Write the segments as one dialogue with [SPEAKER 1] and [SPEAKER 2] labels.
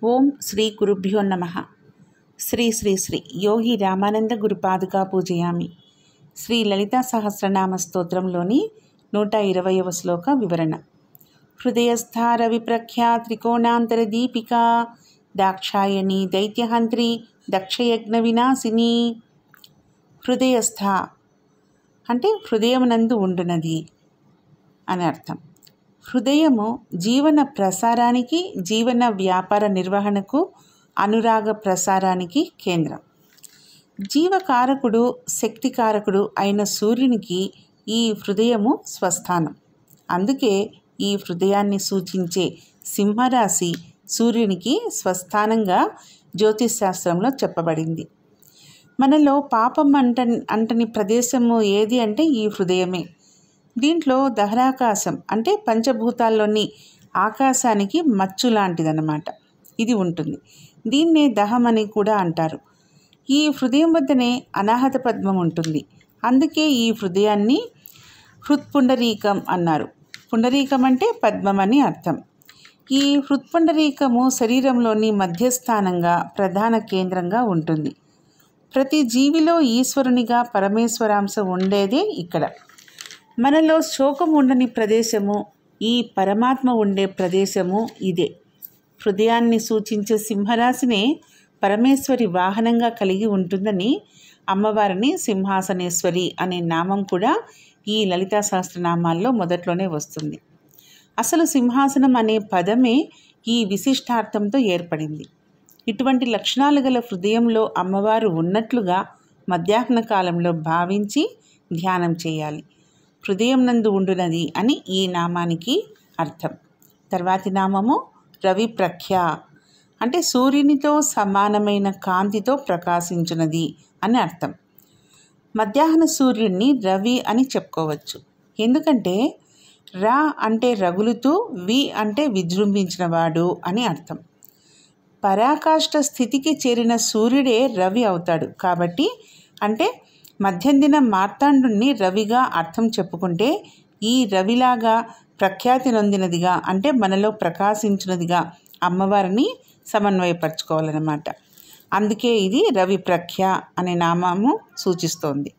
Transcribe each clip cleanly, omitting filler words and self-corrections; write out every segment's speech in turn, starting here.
[SPEAKER 1] ఓం శ్రీ గురుభ్యో నమః. శ్రీ శ్రీ శ్రీ యోగి రామానంద గురుపాదుకా పూజయామి. శ్రీ లలితా సహస్రనామ స్తోత్రంలోని 120వ శ్లోక వివరణ. హృదయస్థా రవిప్రఖ్యా త్రికోణాంతర దీపికా దాక్షాయణి దైత్యహంత్రి దక్షయజ్ఞ వినాశిని. హృదయస్థ అంటే హృదయమునందు ఉండునది అని అర్థం. హృదయము జీవన ప్రసారానికి, జీవన వ్యాపార నిర్వహణకు, అనురాగ ప్రసారానికి కేంద్రం. జీవకారకుడు, శక్తికారకుడు అయిన సూర్యునికి ఈ హృదయము స్వస్థానం. అందుకే ఈ హృదయాన్ని సూచించే సింహరాశి సూర్యునికి స్వస్థానంగా జ్యోతిషశాస్త్రంలో చెప్పబడింది. మనలో పాపం అంటని ప్రదేశము ఏది అంటే ఈ హృదయమే. దీంట్లో దహరాకాశం అంటే పంచభూతాల్లోని ఆకాశానికి మచ్చు లాంటిదన్నమాట. ఇది ఉంటుంది. దీన్నే దహం అని కూడా అంటారు. ఈ హృదయం వద్దనే అనాహత పద్మం ఉంటుంది. అందుకే ఈ హృదయాన్ని హృత్పుండరీకం అన్నారు. పుండరీకం అంటే పద్మం అని అర్థం. ఈ హృత్పుండరీకము శరీరంలోని మధ్యస్థానంగా, ప్రధాన కేంద్రంగా ఉంటుంది. ప్రతి జీవిలో ఈశ్వరునిగా పరమేశ్వరాంశ ఉండేదే ఇక్కడ. మనలో శోకం ఉండని ప్రదేశము, ఈ పరమాత్మ ఉండే ప్రదేశము ఇదే. హృదయాన్ని సూచించే సింహరాశినే పరమేశ్వరి వాహనంగా కలిగి ఉంటుందని అమ్మవారిని సింహాసనేశ్వరి అనే నామం కూడా ఈ లలితా సహస్రనామాల్లో మొదట్లోనే వస్తుంది. అసలు సింహాసనం అనే పదమే ఈ విశిష్టార్థంతో ఏర్పడింది. ఇటువంటి లక్షణాలు గల హృదయంలో అమ్మవారు ఉన్నట్లుగా మధ్యాహ్న కాలంలో భావించి ధ్యానం చేయాలి. హృదయం నందు ఉండునది అని ఈ నామానికి అర్థం. తర్వాతి నామము రవి ప్రఖ్య అంటే సూర్యునితో సమానమైన కాంతితో ప్రకాశించున్నది అని అర్థం. మధ్యాహ్న సూర్యుడిని రవి అని చెప్పుకోవచ్చు. ఎందుకంటే రా అంటే రగులుతూ, వి అంటే విజృంభించినవాడు అని అర్థం. పరాకాష్ఠ స్థితికి చేరిన సూర్యుడే రవి అవుతాడు. కాబట్టి అంటే మధ్యందిన మార్తాండుని రవిగా అర్థం చెప్పుకుంటే ఈ రవిలాగా ప్రఖ్యాతి నొందినదిగా అంటే మనలో ప్రకాశించినదిగా అమ్మవారిని సమన్వయపరచుకోవాలన్నమాట. అందుకే ఇది రవి ప్రఖ్య అనే నామము సూచిస్తోంది.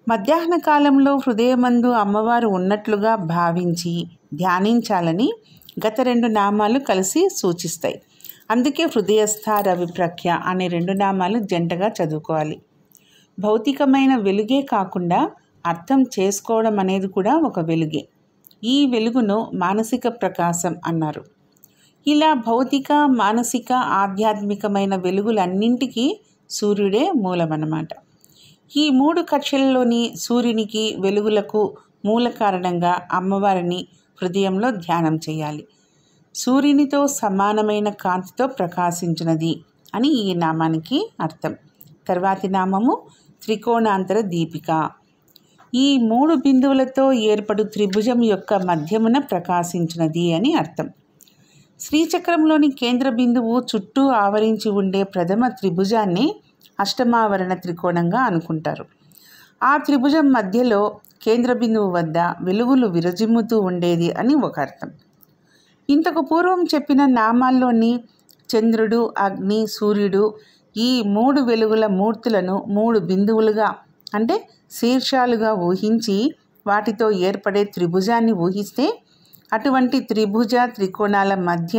[SPEAKER 1] మధ్యాహ్న కాలంలో హృదయమందు అమ్మవారు ఉన్నట్లుగా భావించి ధ్యానించాలని గత 2 నామాలు కలిసి సూచిస్తాయి. అందుకే హృదయస్థ రవి ప్రఖ్య అనే 2 నామాలు జంటగా చదువుకోవాలి. భౌతికమైన వెలుగే కాకుండా అర్థం చేసుకోవడం అనేది కూడా ఒక వెలుగే. ఈ వెలుగును మానసిక ప్రకాశం అన్నారు. ఇలా భౌతిక, మానసిక, ఆధ్యాత్మికమైన వెలుగులన్నింటికీ సూర్యుడే మూలమన్నమాట. ఈ 3 కక్షలలోని సూర్యునికి, వెలుగులకు మూల కారణంగా అమ్మవారిని హృదయంలో ధ్యానం చేయాలి. సూర్యునితో సమానమైన కాంతితో ప్రకాశించినది అని ఈ నామానికి అర్థం. తర్వాతి నామము త్రికోణాంతర దీపిక. ఈ 3 బిందువులతో ఏర్పడు త్రిభుజం యొక్క మధ్యమున ప్రకాశించినది అని అర్థం. శ్రీచక్రంలోని కేంద్ర బిందువు చుట్టూ ఆవరించి ఉండే ప్రథమ త్రిభుజాన్ని అష్టమావరణ త్రికోణంగా అనుకుంటారు. ఆ త్రిభుజం మధ్యలో కేంద్ర బిందువు వద్ద వెలుగులు విరజిమ్ముతూ ఉండేది అని ఒక అర్థం. ఇంతకు పూర్వం చెప్పిన నామాల్లోని చంద్రుడు, అగ్ని, సూర్యుడు ఈ 3 వెలుగుల మూర్తులను 3 బిందువులుగా అంటే శీర్షాలుగా ఊహించి వాటితో ఏర్పడే త్రిభుజాన్ని ఊహిస్తే అటువంటి త్రిభుజ త్రికోణాల మధ్య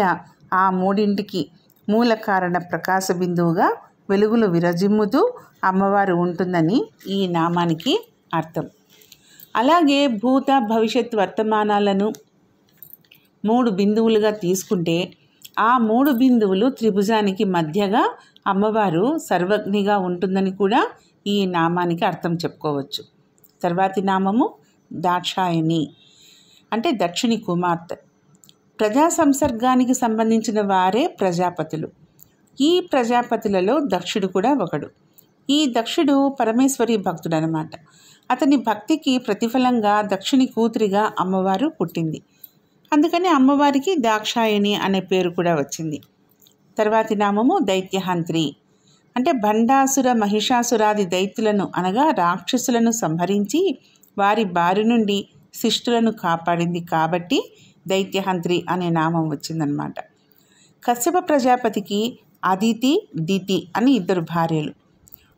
[SPEAKER 1] ఆ 3ంటికి మూల కారణ ప్రకాశ బిందువుగా వెలుగులు విరజిమ్ముతూ అమ్మవారు ఉంటుందని ఈ నామానికి అర్థం. అలాగే భూత, భవిష్యత్, వర్తమానాలను 3 బిందువులుగా తీసుకుంటే ఆ 3 బిందువులు త్రిభుజానికి మధ్యగా అమ్మవారు సర్వజ్ఞిగా ఉంటుందని కూడా ఈ నామానికి అర్థం చెప్పుకోవచ్చు. తర్వాతి నామము దాక్షాయణి అంటే దక్షిణి కుమార్తె. ప్రజా సంసర్గానికి సంబంధించిన వారే ప్రజాపతులు. ఈ ప్రజాపతులలో దక్షుడు కూడా ఒకడు. ఈ దక్షుడు పరమేశ్వరి భక్తుడు అన్నమాట. అతని భక్తికి ప్రతిఫలంగా దక్షిణి కూతురిగా అమ్మవారు పుట్టింది. అందుకని అమ్మవారికి దాక్షాయణి అనే పేరు కూడా వచ్చింది. తర్వాతి నామము దైత్యహంత్రి అంటే భండాసుర, మహిషాసురాది దైత్యులను అనగా రాక్షసులను సంహరించి వారి బారి నుండి శిష్టులను కాపాడింది కాబట్టి దైత్యహంత్రి అనే నామం వచ్చిందనమాట. కశ్యప ప్రజాపతికి అదితి, దితి అని ఇద్దరు భార్యలు.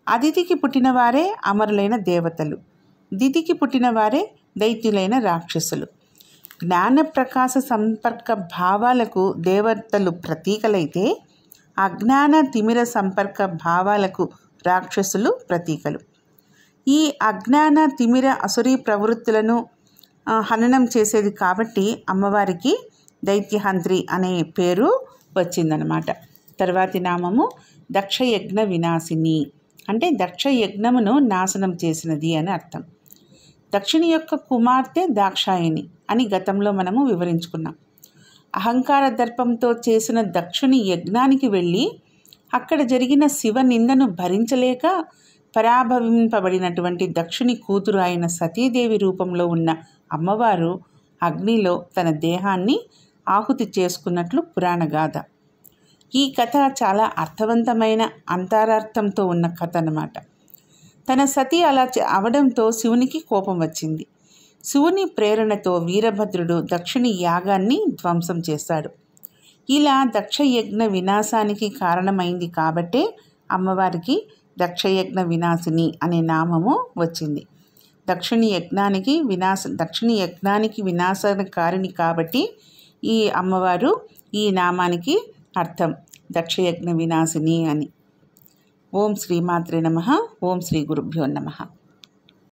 [SPEAKER 1] అదితికి పుట్టినవారే అమరులైన దేవతలు, దితికి పుట్టినవారే దైత్యులైన రాక్షసులు. జ్ఞాన ప్రకాశ సంపర్క భావాలకు దేవతలు ప్రతీకలైతే అజ్ఞాన తిమిర సంపర్క భావాలకు రాక్షసులు ప్రతీకలు. ఈ అజ్ఞాన తిమిర అసురీ ప్రవృత్తులను హననం చేసేది కాబట్టి అమ్మవారికి దైత్యహంత్రి అనే పేరు వచ్చిందనమాట. తర్వాతి నామము దక్షయజ్ఞ వినాశిని, అంటే దక్ష యజ్ఞమును నాశనం చేసినది అని అర్థం. దక్షిణి యొక్క కుమార్తె దాక్షాయణి అని గతంలో మనము వివరించుకున్నాం. అహంకార దర్పంతో చేసిన దక్షుని యజ్ఞానికి వెళ్ళి అక్కడ జరిగిన శివ నిందను భరించలేక పరాభవింపబడినటువంటి దక్షుని కూతురు అయిన సతీదేవి రూపంలో ఉన్న అమ్మవారు అగ్నిలో తన దేహాన్ని ఆహుతి చేసుకున్నట్లు పురాణగాథ. ఈ కథ చాలా అర్థవంతమైన అంతరార్థంతో ఉన్న కథ అన్నమాట. తన సతి అలా అవడంతో శివునికి కోపం వచ్చింది. శివుని ప్రేరణతో వీరభద్రుడు దక్షుని యాగాన్ని ధ్వంసం చేశాడు. ఇలా దక్షయజ్ఞ వినాశానికి కారణమైంది కాబట్టే అమ్మవారికి దక్షయజ్ఞ వినాశిని అనే నామము వచ్చింది. దక్షిణి యజ్ఞానికి వినాశనకారిణి కాబట్టి ఈ అమ్మవారు ఈ నామానికి అర్థం దక్షయజ్ఞ వినాశిని అని. ఓం శ్రీమాత్రే నమః. ఓం శ్రీ గురుభ్యో నమః.